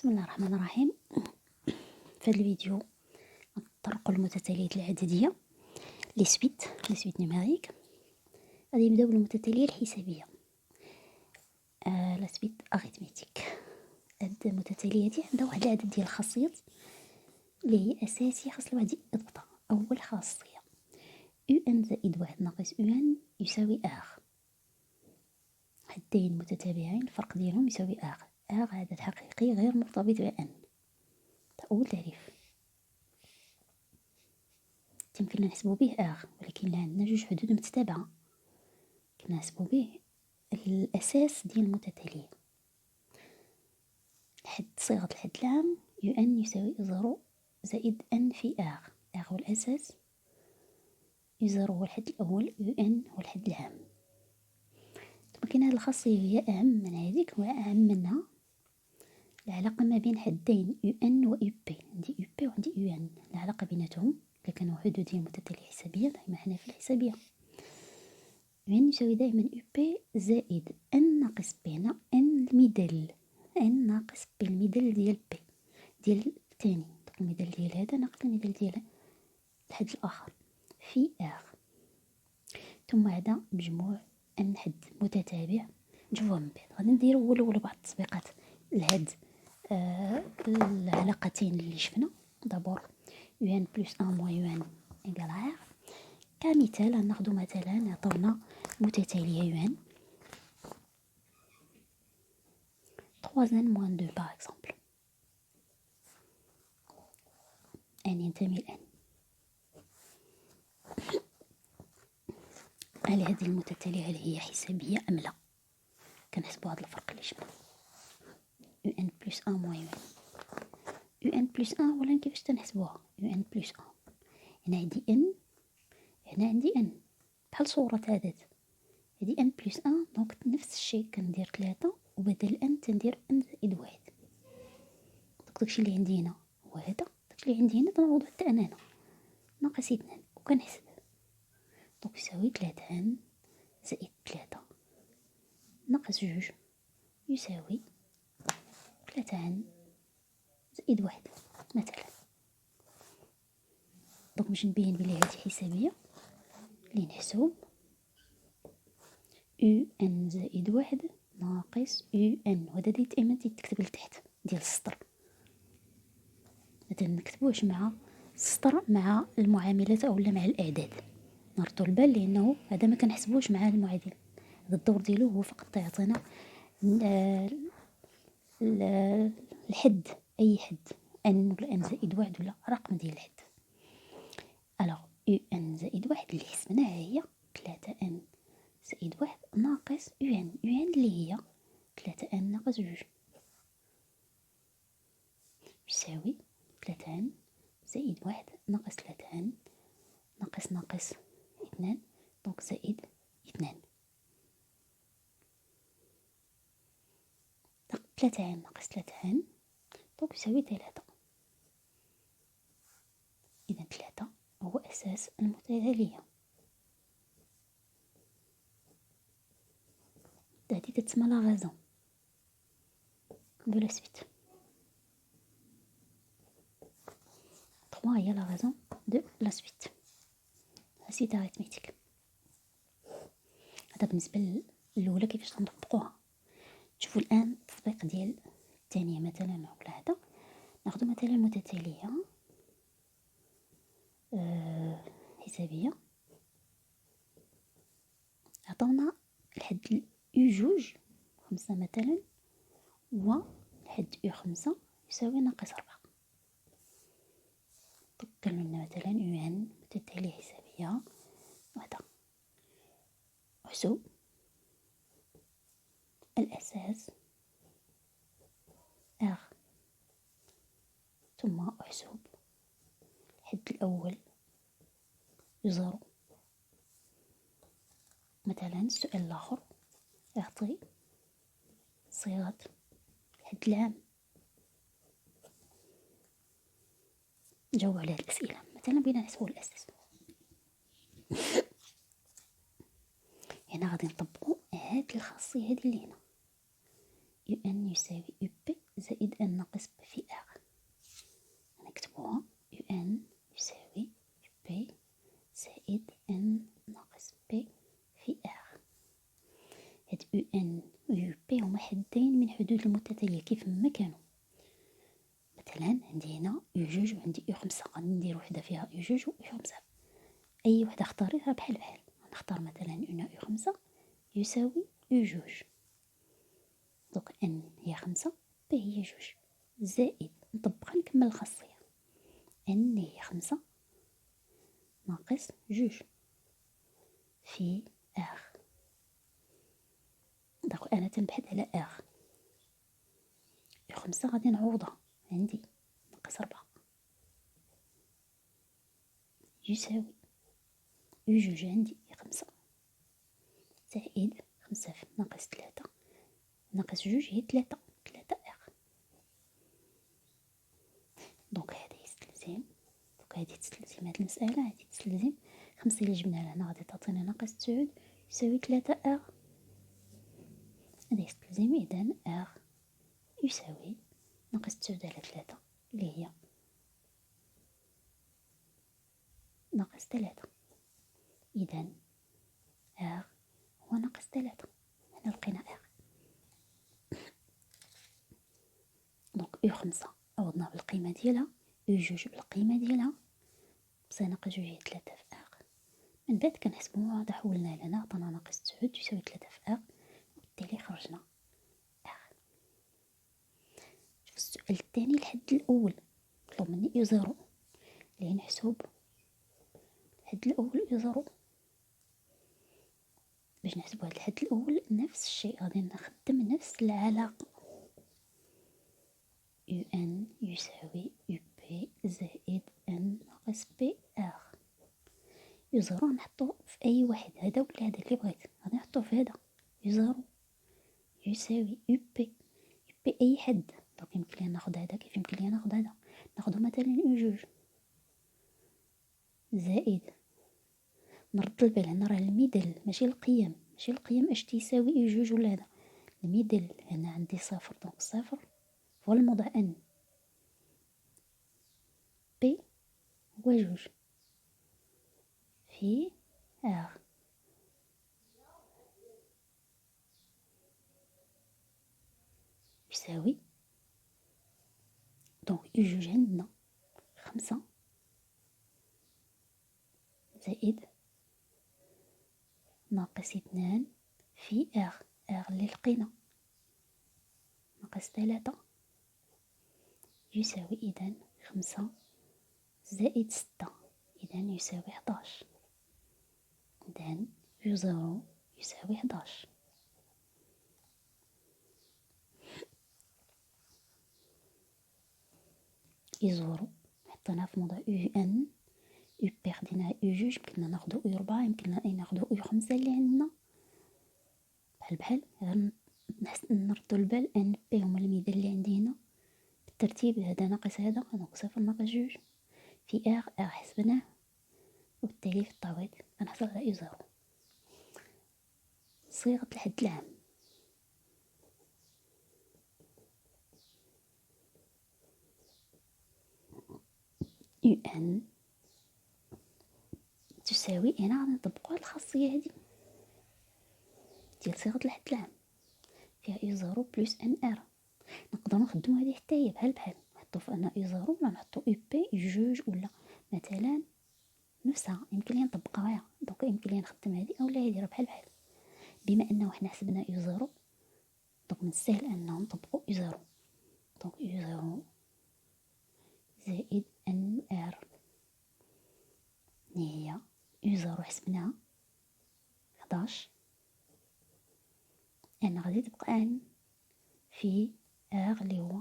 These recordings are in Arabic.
بسم الله الرحمن الرحيم. في هذا الفيديو نطرق المتتاليات العددية لي سويت نيميريك. غادي نبداو بالمتتالية الحسابية لا سويت اريثميتيك. هاد المتتالية هادي عندها واحد العدد ديال الخاصيات اللي هي اساسية، خاص الواحد يضبطها. اول خاصية u n زائد واحد ناقص u n يساوي r. حدين متتابعين الفرق ديالهم يساوي r. r عدد حقيقي غير مرتبط ب n. أول تعريف يمكننا نحسبو به r، ولكن عندنا جوج حدود متتابعة كنحسبو به الأساس ديال المتتالية. صيغة الحد العام u n يساوي 0 زائد n في r. r هو الأساس، u0 هو الحد الأول، u n هو الحد العام. ثم كاين هاد الخاصية هي أهم من هذيك، وأهم منها العلاقة ما بين حدين un و up. عندي up وعندي un، العلاقة بيناتهم إلا كانوا حدود ديال متتالية حسابية دائما حنا في الحسابية. un يساوي دائما up زائد n ناقص b. هنا n المدل، n ناقص b المدل ديال b ديال الثاني، المدل ديال هذا ناقص المدل ديال الحد الآخر في r. ثم هذا مجموع n حد متتابع مجموع من بعد. غادي نديرو أول بعض التطبيقات لهاد العلاقتين اللي شفنا. دابور un plus 1 moins un égale r. كمثال ناخذ مثلا عطونا متتالية un 3n moins 2 par exemple. n ينتمي ل n. هل هذه المتتالية هل هي حسابية أم لا؟ كنحسبوا هذا الفرق اللي شفنا un plus 1 moins un plus 1. ولا كيفاش تنحسبوها un plus 1؟ هنا عندي n، هنا عندي n بحال صورة عدد. هذه n plus 1 دونك نفس الشيء كندير 3 وبدل n تندير n زائد 1. داكشي اللي عندي هنا هو هذا، داكشي اللي عندي هنا تنعوض حتى انا هنا ناقص 2 وكنحسب. دونك يساوي 3n زائد 3 ناقص 2 يساوي 3n زائد 1 مثلا. دونك باش نبين بلي هذه حسابية اللي نحسب un زائد 1 ناقص un، وهذا دائما تيتكتب لتحت ديال السطر، ما نكتبوش مع السطر مع المعاملات اولا مع الاعداد. نربطوا البال لانه هذا ما كنحسبوش مع المعادل. هذا الدور ديالو هو فقط يعطينا الحد، اي حد n ولا n زائد 1 ولا رقم ديال الحد. الوغ un زائد 1 اللي حسبناها هي 3n زائد 1 ناقص un اللي هي 3n ناقص 2 يساوي 3n زائد 1 ناقص 3n ناقص 2 دونك زائد 2. 3n ناقص 3n دونك يساوي 3. إذا 3 هو أساس المتتالية. هذه تتسمى لا غازون دو لا سويت. 3 هي لا غازون دو لا سويت، لا سويت اريثميتيك. هذا بالنسبة الأولى كيفاش تنطبقوها. شوفوا الآن التطبيق ديال الثانية مثلا ولا هذا. ناخذ مثلا متتالية حسابية عطونا الحد u2 5 مثلا والحد u5 يساوي ناقص 4. قالوا لنا مثلا un متتالية حسابية وهذا احسب الأساس r ثم احسب الحد الأول 0. مثلا السؤال الآخر يعطي صيغة الحد العام. نجاوب على هذه الأسئلة. مثلا بينا نحسبوا الأساس. هنا غادي نطبقوا هاد الخاصية هادي اللي هنا un يساوي up زائد زائد ان ناقص ب في ار. نكتبوها يو ان يساوي بي زائد ان ناقص ب في ار. هاد يو ان و يو بي هما حدين من حدود المتتالية كيف ما كانوا. مثلا عندي هنا يو جوج وعندي يو خمسة، غادي ندير وحدة فيها يو جوج و يو خمسة، أي وحدة اختاريها بحال بحال. نختار مثلا هنا يو خمسة يساوي يو جوج، دوك ان هي خمسة بي هي جوج، زائد نطبق نكمل الخاصية ان هي خمسة ناقص جوج في ار. دونك انا تنبحث على ار، يو خمسة غادي نعوضها عندي ناقص ربعة يساوي يو جوج عندي خمسة زائد خمسة في ناقص تلاتة ناقص جوج هي تلاتة ار. دونك هادي يستلزم، دونك هادي تستلزم هاد المسألة، هادي تستلزم خمسة اللي جبنا لهنا غادي تعطينا ناقص تسعود يساوي تلاتة ار. هذا يستلزم إذن ار يساوي ناقص تسعود على تلاتة اللي هي ناقص تلاتة. إذن ار هو ناقص تلاتة. هنا لقينا ار. دونك يو خمسة عوضنا بالقيمة ديالها، يو جوج بالقيمة ديالها، بصح ناقص جوج هي تلاتة في ار. من بعد كنحسبو هذا حولنا لهنا عطانا ناقص تسعود يساوي تلاتة في ار، وبالتالي خرجنا ار. شوف السؤال الثاني الحد الأول طلب مني يو زيرو اللي نحسب الحد الأول يو زيرو. باش نحسبو هاد الحد الأول نفس الشيء غادي نخدم نفس العلاقة، يو ان يساوي يو بي زائد ان ناقص بي ار. يو زيرو نحطو في أي واحد، هذا ولا هذا اللي بغيت، غادي نحطو في هذا. يو زيرو يساوي يو بي أي حد. دونك يمكن لي ناخد هذا كيف يمكن لي ناخد هذا، ناخدو مثلا يو جوج زائد نرد البال هنا راه الميدل ماشي القيم، ماشي القيم اش تيساوي يو جوج ولا هذا الميدل. هنا عندي صفر، دونك صفر هو الموضع ان بي هو جوج في ار يساوي، دونك يو جوج عندنا خمسة زائد ناقص اثنان في ار، ار اللي لقينا ناقص تلاتة يساوي إذن خمسة زائد ستة، إذن يساوي حداش. إذن يو زيرو يساوي حداش. يو زيرو حطيناه في موضع يو ان، يو بي خديناه يو جوج، يمكننا ناخدو يو ربعة، يمكننا ناخدو يو خمسة اللي عندنا بحال بحال. غير نردو البال ان بي هما الميدان اللي عندي هنا بالترتيب، هذا ناقص هذا، دونك صفر ناقص جوج في ار، ار حسبناه، وبالتالي في التعويض كنحصل على يو زيرو. صيغة الحد العام يو ان تساوي، هنا غادي نطبقو هاد الخاصية هادي ديال صيغة الحد العام فيها يو زيرو بلس ان ار. نقدر نخدمو هادي حتى هي بحال بحال، نحطو في ان يو زيرو ولا نحطو يو بي يو جوج ولا مثلا نفسها، يمكن لي نطبقها. دونك يمكن لي نخدم هادي اولا هادي، راه بحال بحال. بما انه حنا حسبنا يو زيرو دونك من السهل انه نطبقو يو زيرو. دونك يو زيرو زائد ان ار هي يو زيرو حسبناها حداش، ان غادي تبقى ان في ار اللي هو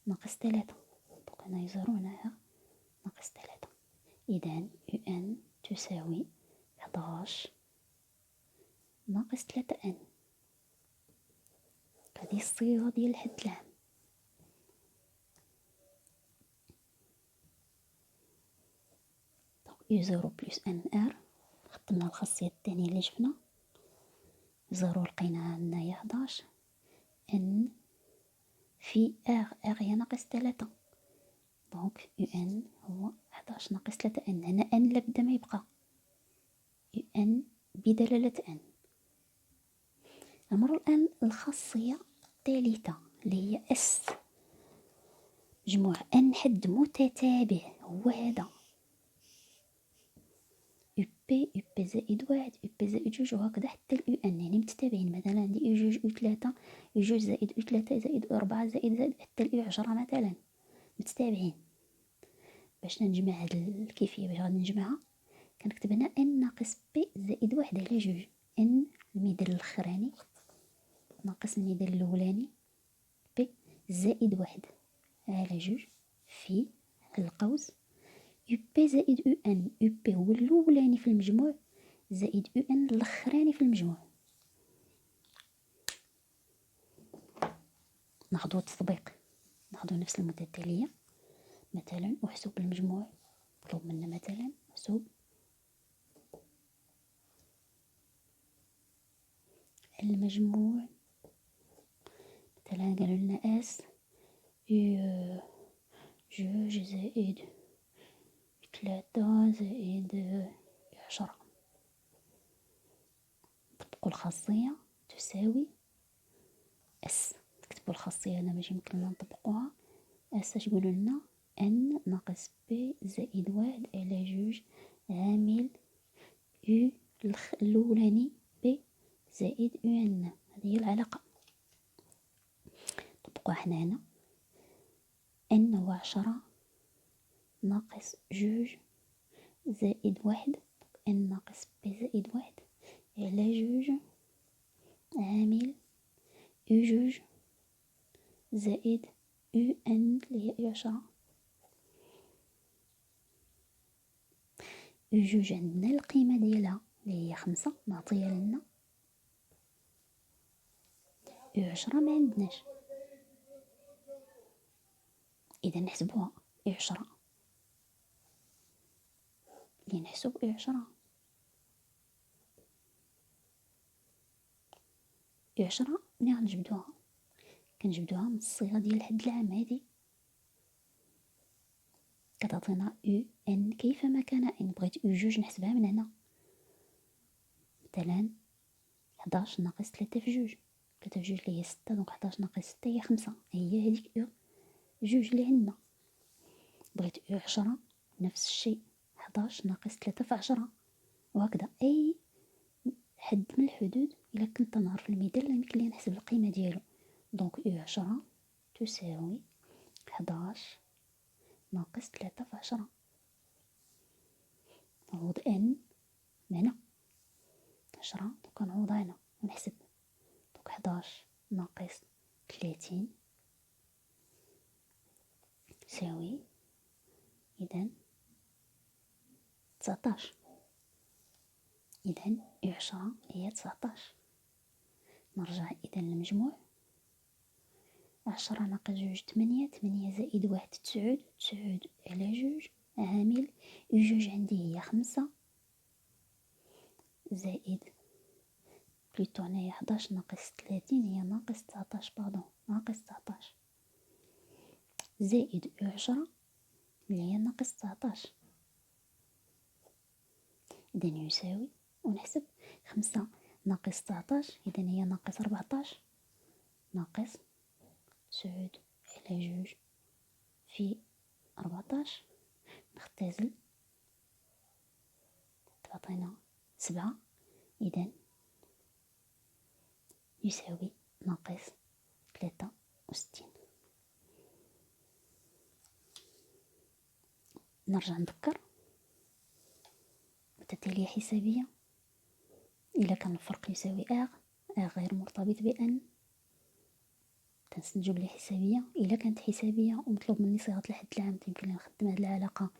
ناقص تلاتة. دونك هنا يو زيرو هنا ار ناقص تلاتة، إذن يو ان تساوي حداش ناقص تلاتة ان. هذه الصيغة ديال الحد العام. دونك يو زيرو بلس ان ار، خدمنا الخاصية الثانية اللي شفنا، زيرو لقيناها عندنا هي حداش، ان في اغ هي ناقص 3. دونك يو ان هو 11 ناقص 3 ان. هنا ان لابد ما يبقى، يو ان بدلالة ان. نمر الآن الخاصية الثالثة اللي هي اس. مجموع ان حد متتابع هو هذا يو بي زائد 1 يو بي زائد 2 وهكذا حتى اليو ان، يعني متتابعين. مثلا عندي يو 2 يو 3 يو 2 زائد يو 3 زائد يو 4 زائد حتى اليو 10 مثلا متتابعين. باش نجمع هاد الكيفية، باش غادي نجمعها كنكتب هنا ان ناقص بي زائد 1 على 2. ان الميدان الاخراني ناقص الميدان الاولاني بي زائد 1 على 2 في القوس يو بي زائد يو ان. يو بي هو الاولاني في المجموع زائد يو ان الاخراني في المجموع. ناخدو التطبيق، ناخدو نفس المدة التالية. مثلا احسب المجموع، مطلوب منا مثلا احسب المجموع. مثلا قالوا لنا اس يو 2 زائد 3 زائد 10. نطبقو الخاصية تساوي اس. نكتبو الخاصية هنا باش يمكننا نطبقوها. اس اش يقولوا لنا ان ناقص بي زائد 1 على 2 عامل يو الاولاني بي زائد يو ان. هذه هي العلاقة. نطبقوها حنا هنا. ان هو 10 ناقص 2 زائد 1. ان ناقص بي زائد 1 على 2 عامل يو 2 زائد يو ان اللي هي يو 10. يو 2 عندنا القيمة ديالها اللي هي 5 معطية لنا. يو 10 ما عندناش، إذا نحسبوها يو 10 اللي نحسب يو 10. يو 10 ملي غنجبدوها كنجبدوها من الصيغة ديال الحد العام هادي كتعطينا يو ان كيفما كان. ان بغيت يو 2 نحسبها من هنا، مثلا 11 ناقص 3 في 2. 3 في 2 اللي هي 6، دونك 11 ناقص 6 هي 5. هي هذيك يو 2 اللي عندنا. بغيت يو 10 نفس الشيء، 11 ناقص 3 في 10 وهكذا. أي حد من الحدود إلا كنت نعرف المثال لا يمكن لي نحسب القيمة ديالو. دونك يو 10 تساوي 11 ناقص 3 في 10. نعوض ان هنا 10، دونك نعوض هنا ونحسب. دونك 11 ناقص 30 يساوي إذن 19. إذن يو 10 هي 19. نرجع إذن للمجموع. 10 ناقص 2 8، 8 زائد 1 9، 9 على 2 عامل يو 2 عندي هي 5 زائد بليتو هنايا 11 ناقص 30 هي ناقص 19. باردون ناقص 19 زائد يو 10 اللي هي ناقص 19. إذن يساوي، ونحسب 5 ناقص 19 إذن هي ناقص 14 ناقص 9 على 2 في 14. نختزل تعطينا 7. إذن يساوي ناقص 63. نرجع نذكر متتالية حسابية. إلا كان الفرق يساوي اغ غير مرتبط بأن تنستنتجو بلي حسابية. إلا كانت حسابية ومطلوب مني صيغة الحد العام يمكن لي نخدم هاد العلاقة.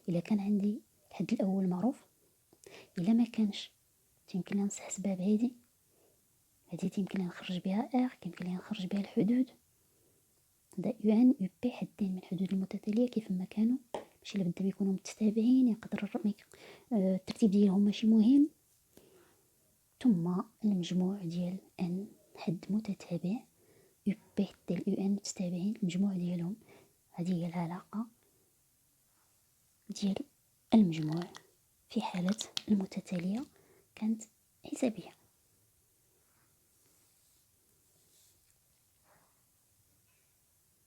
إلا كان عندي الحد الأول معروف، إلا ما كانش يمكن لي نستحسبها بهادي. هادي يمكن لي نخرج بها اغ، يمكن لي نخرج بها الحدود. هذا يو ان يو بي حدين من الحدود المتتالية كيف ما كانوا، ماشي لابد يكونوا متتابعين. يقدر الترتيب ديالهم ماشي مهم. ثم المجموع ديال ان حد متتابع يو بي ديال يو ان متتابعين المجموع ديالهم. هذه هي العلاقة ديال المجموع في حالة المتتالية كانت حسابية.